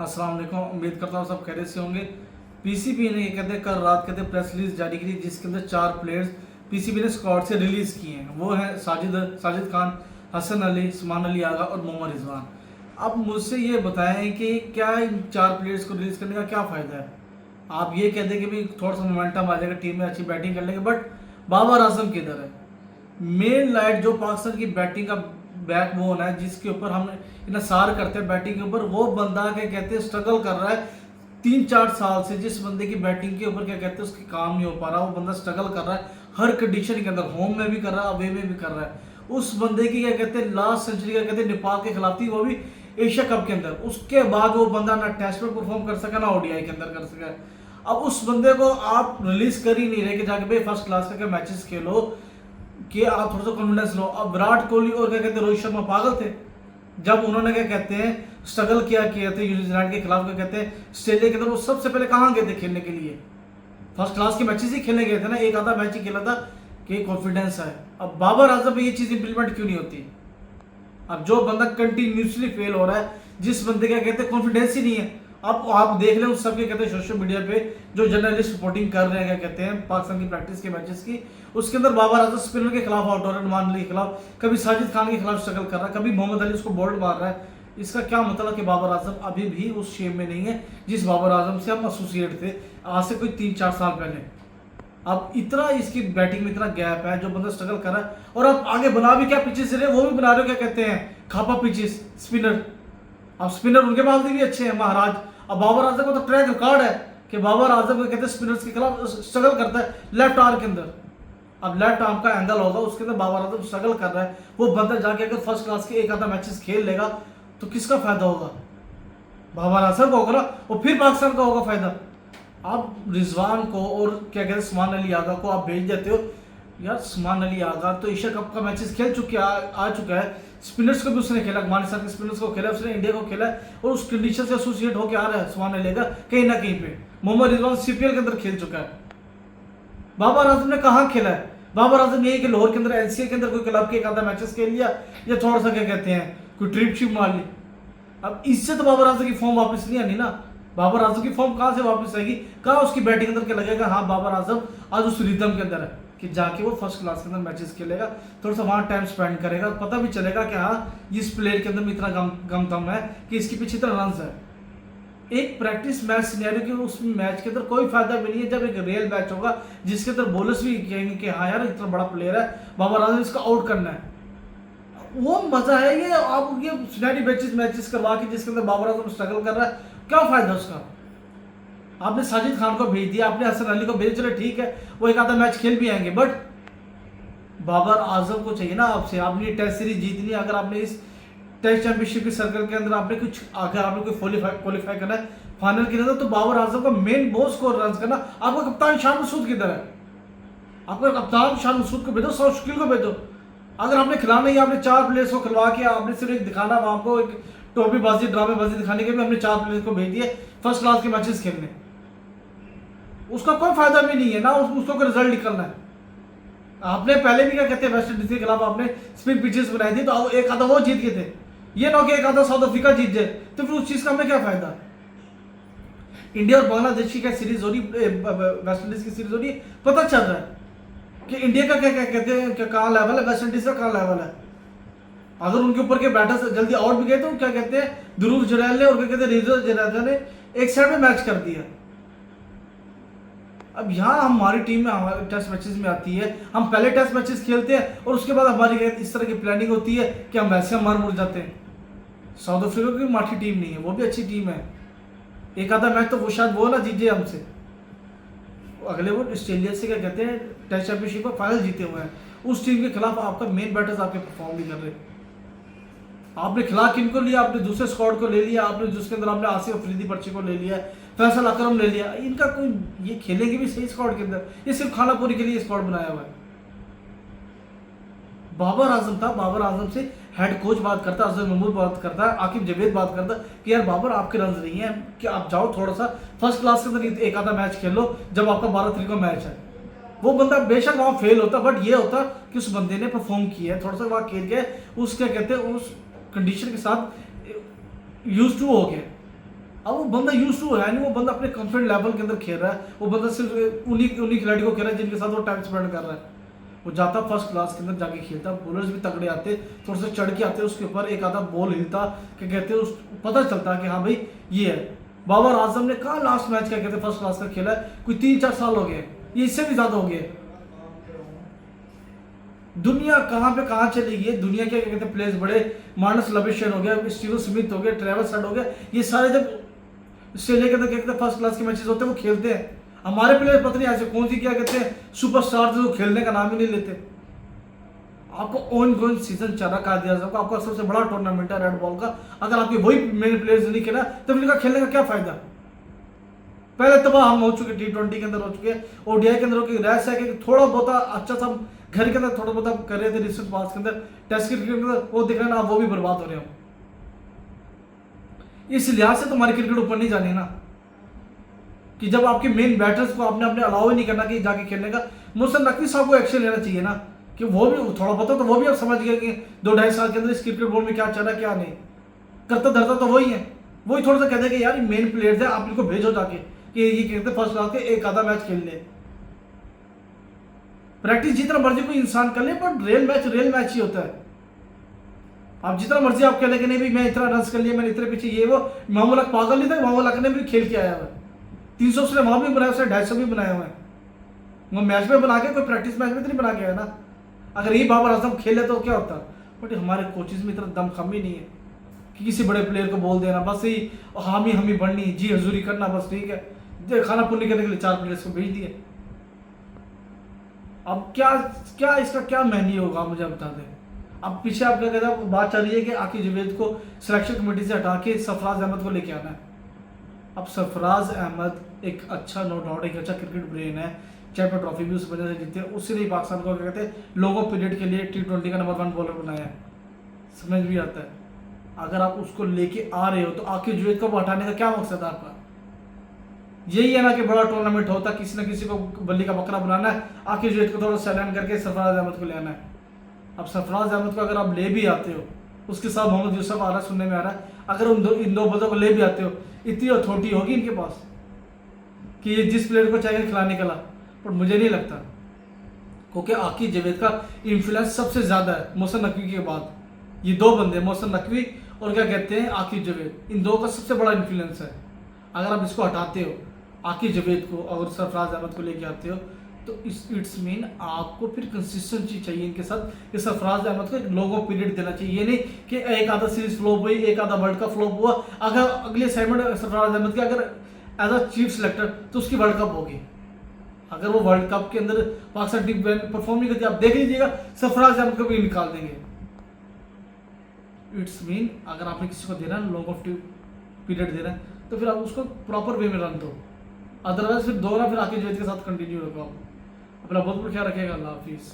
अस्सलाम वालेकुम। उम्मीद करता हूँ सब खैरियत से होंगे। पीसीबी ने ये कहते हैं कल रात कहते प्रेस रिलीज जारी की जिसके अंदर 4 प्लेयर्स पीसीबी ने स्क्वाड से रिलीज किए हैं। वो हैं साजिद खान, हसन अली, उस्मान अली आगा और मोहम्मद रिजवान। अब मुझसे ये बताएं कि क्या इन 4 प्लेयर्स को रिलीज करने का क्या फ़ायदा है। आप ये कहते हैं कि भाई थोड़ा सा मोमेंटम आ जाएगा, टीम में अच्छी बैटिंग कर लेंगे, बट बाबर आजम किधर है? मेन लाइट जो पाकिस्तान की बैटिंग का बैकबोन है, जिसके ऊपर हम इन्हिसार करते हैं बैटिंग के ऊपर, वो बंदा क्या कहते हैं स्ट्रगल कर रहा है 3-4 साल से। जिस बंदे की बैटिंग के ऊपर क्या कहते हैं उसकी काम नहीं हो पा रहा, वो बंदा स्ट्रगल कर रहा है हर कंडीशन के अंदर, होम में भी कर रहा है, अवे में भी कर रहा है। उस बंदे की क्या कहते हैं लास्ट सेंचुरी क्या कहते हैं नेपाल के खिलाफ थी, वो भी एशिया कप के अंदर। उसके बाद वो बंदा ना टेस्ट में परफॉर्म कर सका, ना ओडीआई के अंदर कर सका। अब उस बंदे को आप रिलीज कर ही नहीं रहे कि जाके भाई फर्स्ट क्लास का मैचेस खेलो, कि आप थोड़ा सा कॉन्फिडेंस लो। अब विराट कोहली और क्या कहते हैं रोहित शर्मा पागल थे जब उन्होंने क्या कहते हैं स्ट्रगल किया किए थे न्यूजीलैंड के खिलाफ, क्या कहते हैं ऑस्ट्रेलिया के अंदर। वो सबसे पहले कहाँ गए थे खेलने के लिए? फर्स्ट क्लास के मैचेस ही खेलने गए थे ना, एक आधा मैच ही खेला था कि कॉन्फिडेंस है। अब बाबर आजम में ये चीज़ इंप्लीमेंट क्यों नहीं होती? अब जो बंदा कंटिन्यूसली फेल हो रहा है, जिस बंदे क्या कहते हैं कॉन्फिडेंस ही नहीं है। अब आप देख लें उस सबके कहते हैं सोशल मीडिया पे जो जर्नलिस्ट रिपोर्टिंग कर रहे हैं क्या कहते हैं पाकिस्तान की प्रैक्टिस के मैचेस की, उसके अंदर बाबर आजम स्पिनर के खिलाफ आउट हो रहा है, नुमान अली के खिलाफ, कभी साजिद खान के खिलाफ स्ट्रगल कर रहा है, कभी मोहम्मद अली उसको बोल्ड मार रहा है। इसका क्या मतलब कि बाबर आजम अभी भी उस शेप में नहीं है जिस बाबर आजम से हम एसोसिएट थे आज से कोई 3-4 साल पहले। अब इतना इसकी बैटिंग में इतना गैप है, जो बंदा स्ट्रगल कर रहा है। और अब आगे बना भी क्या पिचेस रहे, वो भी बना रहे हो क्या कहते हैं खापा पिचेस, स्पिनर। अब स्पिनर उनके पास भी अच्छे हैं महाराज। अब बाबर आजम का तो ट्रैक रिकॉर्ड है कि बाबर आजम को कहते हैं स्पिनर्स के खिलाफ स्ट्रगल करता है लेफ्ट आर्म के अंदर। अब लेफ्ट आर्म का एंगल होगा उसके अंदर बाबर आजम स्ट्रगल कर रहा है। वो बंदा जाके अगर फर्स्ट क्लास के एक आधा मैचेस खेल लेगा तो किसका फायदा होगा? बाबर आजम का होगा ना, और फिर पाकिस्तान का होगा फायदा। आप रिजवान को और क्या कहते हैं उस्मान अली आगा को आप भेज देते हो यार। उस्मान अली आगा तो एशिया कप का मैचेस खेल चुके आ चुका है, स्पिनर्स को भी उसने खेला, अफगानिस्तान के स्पिनर्स को खेला उसने, इंडिया को खेला है, और उस कंडीशन से एसोसिएट होकर आ रहा है उस्मान अली आगा कहीं ना कहीं पे। मोहम्मद रिजवान सीपीएल के अंदर खेल चुका है। बाबर आजम ने कहाँ खेला है? बाबर आजम यही कि लाहौर के अंदर एनसीए के अंदर कोई क्लब के एक आधा मैचेस खेल लिया, या थोड़ा सा क्या कहते हैं कोई ट्रिप शिप मार ली। अब इससे तो बाबर आजम की फॉर्म वापस नहीं आनी ना। बाबर आजम की फॉर्म कहाँ से वापस आएगी? कहाँ उसकी बैटिंग अंदर क्या लगेगा हाँ बाबर आजम आज उस रिदम के अंदर है कि जाके वो फर्स्ट क्लास के अंदर मैचेस खेलेगा, थोड़ा सा वहाँ टाइम स्पेंड करेगा, पता भी चलेगा कि हाँ इस प्लेयर के अंदर में इतना गम दम है कि इसके पीछे इतना रन है। एक प्रैक्टिस मैच सिनेरियो कि उस मैच के अंदर कोई फायदा भी नहीं है जब एक रियल मैच होगा जिसके अंदर बॉलर्स भी कहेंगे कि हाँ यार इतना बड़ा प्लेयर है बाबर आजम, इसका आउट करना है। वो मजा है। ये आप ये सिनेरियो मैचेस करवा के जिसके अंदर बाबर आजम स्ट्रगल कर रहा है, क्या फायदा उसका? आपने साजिद खान को भेज दिया, आपने हसन अली को भेज, चलो ठीक है वो एक आधा मैच खेल भी आएंगे, बट बाबर आजम को चाहिए ना आपसे। आपने टेस्ट सीरीज जीतनी है, अगर आपने इस टेस्ट चैंपियनशिप के सर्कल के अंदर आपने कुछ अगर आपने कोई क्वालिफाई करना है फाइनल के अंदर, तो बाबर आजम का मेन बॉस को रन करना। आपका कप्तान शान मसूद किधर है? आपका कप्तान शान मसूद को भेजो, सौ शकील को भेजो। अगर आपने खिलाना ही आपने 4 प्लेयर्स को खिलवा के आपने सिर्फ एक दिखाना वहां को एक टोपीबाजी ड्रामेबाजी दिखाने के भी हमने 4 प्लेयर्स को भेज दिए फर्स्ट क्लास के मैचेस खेलने, उसका कोई फायदा भी नहीं है ना, उसको कोई रिजल्ट निकलना है। आपने पहले भी क्या कहते हैं वेस्ट इंडीज के खिलाफ आपने स्पिन पिचेस बनाई थी, तो एक आधा वो जीत गए थे, ये ना कि एक आधा साउथ अफ्रीका जीत जाए, तो फिर उस चीज का हमें क्या फायदा? इंडिया और बांग्लादेश की क्या सीरीज हो रही, वेस्ट इंडीज की सीरीज हो रही, पता चल रहा है कि इंडिया का क्या क्या कहते हैं क्या कहाँ लेवल है, वेस्ट इंडीज का कहाँ लेवल है। अगर उनके ऊपर के बैटर्स जल्दी आउट भी गए तो क्या कहते हैं ध्रुव जुरैल ने और क्या कहते हैं रिजो जडेजा ने एक साइड में मैच कर दिया। अब यहाँ हमारी टीम में हमारे टेस्ट मैचेस में आती है, हम पहले टेस्ट मैचेस खेलते हैं और उसके बाद हमारी इस तरह की प्लानिंग होती है कि हम वैसे मार मुड़ जाते हैं। साउथ अफ्रीका की माठी टीम नहीं है, वो भी अच्छी टीम है, एक आधा मैच तो वो शायद वो ना जीत जाए हमसे। अगले वो ऑस्ट्रेलिया से क्या कहते हैं टेस्ट चैंपियनशिप का फाइनल जीते हुए हैं, उस टीम के खिलाफ आपका मेन बैटर्स आपके परफॉर्म भी कर रहे हैं। आपने खिलाफ किनको लिया? आपने दूसरे स्क्वाड को ले लिया, आपने जिसके अंदर आपने आसिफ अफरीदी पर्ची को ले लिया, फैसल अकरम ले लिया। इनका कोई ये खेलेंगे भी सही स्क्वाड के अंदर, ये सिर्फ खानापुरी के लिए स्क्वाड बनाया हुआ है। बाबर आजम था, बाबर आजम से हेड कोच बात करता है, अजहर महमूद बात करता है, आकिब जवेद बात करता है कि यार बाबर आपके रन नहीं है कि आप जाओ थोड़ा सा फर्स्ट क्लास के अंदर एक आधा मैच खेल लो जब आपका 12 तारीख का मैच है। वो बंदा बेशक वहाँ फेल होता, बट ये होता कि उस बंदे ने परफॉर्म किया है, थोड़ा सा वहाँ खेल के उस क्या कहते हैं उस कंडीशन के साथ यूज टू हो गया। अब वो बंदा यूज टू है नहीं, वो बंदा अपने कंफर्ट लेवल के अंदर खेल रहा है, वो बंदा सिर्फ उन्हीं खिलाड़ी को खेल रहा है जिनके साथ वो टाइम स्पेंड कर रहा है। वो जाता फर्स्ट क्लास के अंदर जाके खेलता, बॉलर्स भी तगड़े आते, थोड़े से चढ़ के आते, उसके ऊपर एक आधा बॉल हिलता, क्या कहते हैं, उस पता चलता कि हाँ भाई ये है। बाबर आजम ने कहा लास्ट मैच क्या कहते हैं फर्स्ट क्लास का खेला है, कोई 3-4 साल हो गए, ये इससे भी ज्यादा हो गए। दुनिया कहाँ पे कहाँ चली गई है, दुनिया के क्या कहते हैं प्लेयर्स बड़े, मार्नस लविशन हो गया, स्टीवन स्मिथ हो गया, ट्रेविस हेड हो गया, ये सारे जब ऑस्ट्रेलिया के अंदर क्या कहते हैं फर्स्ट क्लास के मैचेस होते हैं वो खेलते हैं। हमारे प्लेयर पता नहीं ऐसे कौन सी क्या कहते हैं सुपरस्टार जो खेलने का नाम ही नहीं लेते। आपको ऑन गोइंग सीजन चल रहा दिया जाएगा, आपका सबसे बड़ा टूर्नामेंट है रेड बॉल का, अगर आपके वही मेन प्लेयर्स नहीं खेला तो फिर इनका खेलने का क्या फायदा। पहले तबाह हम हो चुके, T20 के अंदर हो चुके, ओडीआई के अंदर हो चुके, रह है कि थोड़ा बहुत अच्छा सा घर के अंदर थोड़ा बहुत कर रहे थे रिसेंट पास के अंदर, टेस्ट क्रिकेट के अंदर वो दिख रहा है ना, वो भी बर्बाद हो रहे हो। इस लिहाज से तुम्हारी क्रिकेट ऊपर नहीं जानी ना, कि जब आपके मेन बैटर्स को आपने अपने अलाउ ही नहीं करना कि जाके खेलने का। मोहसिन नकवी साहब को एक्शन लेना चाहिए ना, कि वो भी थोड़ा बहुत तो वो भी अब समझ गए कि 2-2.5 साल के अंदर इस क्रिकेट बोर्ड में क्या चल रहा है क्या नहीं। करता धरता तो वही है, वही थोड़ा सा कहते हैं कि यार मेन प्लेयर्स है, आप इनको भेजो जाके कि ये कहते फर्स्ट क्लास के एक आधा मैच खेल ले। प्रैक्टिस जितना मर्जी कोई इंसान कर ले, पर रियल मैच ही होता है। आप जितना मर्जी आप कह लेंगे नहीं भाई मैं इतना रन कर लिया, मैंने इतने पीछे ये वो, मोहम्मद अक पागल नहीं था, मोहम्मद अक ने भी खेल के आया हुआ है, 300 उसने वहां भी बनाया, उसने 250 भी बनाया हुआ है, वो मैच में बना के, कोई प्रैक्टिस मैच में तो नहीं बना के आया ना। अगर ये बाबर आजम खेले तो क्या होता, बट हमारे कोचेज में इतना दम कम ही नहीं है कि किसी बड़े प्लेयर को बोल देना, बस ही हामी बढ़नी, जी हजूरी करना, बस ठीक है, खाना पुण्य करने के लिए 4 प्लेयर्स को भेज दिए। अब क्या इसका क्या मेन्यू होगा मुझे बता दें। अब पीछे आपका कहता बात चल रही है कि आकिब जावेद को सिलेक्शन कमेटी से हटा के सरफराज अहमद को लेके आना है। अब सरफराज अहमद एक अच्छा, नो डाउट एक अच्छा क्रिकेट ब्रेन है, चैंपियन ट्रॉफी भी उस वजह से जीते, उससे नहीं पाकिस्तान को क्या कहते हैं लोगों पीरियड के लिए T20 का नंबर 1 बॉलर बनाया है, समझ भी आता है। अगर आप उसको लेके आ रहे हो तो आकिब जावेद को हटाने का क्या मकसद है आपका। यही है ना कि बड़ा टूर्नामेंट होता, किसी न किसी को बल्ली का बकरा बनाना है, आकिब जावेद को थोड़ा सैलान करके सरफराज अहमद को लेना है। अब सरफराज अहमद को अगर आप ले भी आते हो, उसके साथ मोहम्मद यूसुफ आ रहा है, सुनने में आ रहा है, अगर इन दो बंदों को ले भी आते हो, इतनी अथॉरिटी होगी इनके पास कि ये जिस प्लेयर को चाहेंगे खिलाने के ला। पर मुझे नहीं लगता, क्योंकि आकिब जावेद का इन्फ्लुएंस सबसे ज़्यादा है मोहसिन नकवी के बाद। ये 2 बंदे, मोहसिन नकवी और क्या कहते हैं आकिब जावेद, इन 2 का सबसे बड़ा इन्फ्लुएंस है। अगर आप इसको हटाते हो आकिब जावेद को और सरफराज अहमद को लेके आते हो, तो इट्स मीन आपको फिर कंसिस्टेंसी चाहिए इनके साथ, कि सरफराज अहमद को एक लोगो पीरियड देना चाहिए। ये नहीं कि एक आधा सीरीज फ्लॉप हुई, एक आधा वर्ल्ड कप फ्लॉप हुआ, अगर अगले असाइनमेंट सरफराज अहमद की अगर एज अ चीफ सिलेक्टर तो उसकी वर्ल्ड कप होगी। अगर वो वर्ल्ड कप के अंदर पाकिस्तान टीम परफॉर्म नहीं करती, आप देख लीजिएगा सरफराज अहमद को भी निकाल देंगे। इट्स मीन अगर आपने किसी को देना है लॉन्ग ऑफ पीरियड देना है, तो फिर आप उसको प्रॉपर वे में रन दो, अदरवाइज फिर दो ना, फिर आकिब जावेद के साथ कंटिन्यू रखो। अपना बहुत बहुत ख्याल रखिएगा। अल्लाह हाफिज़।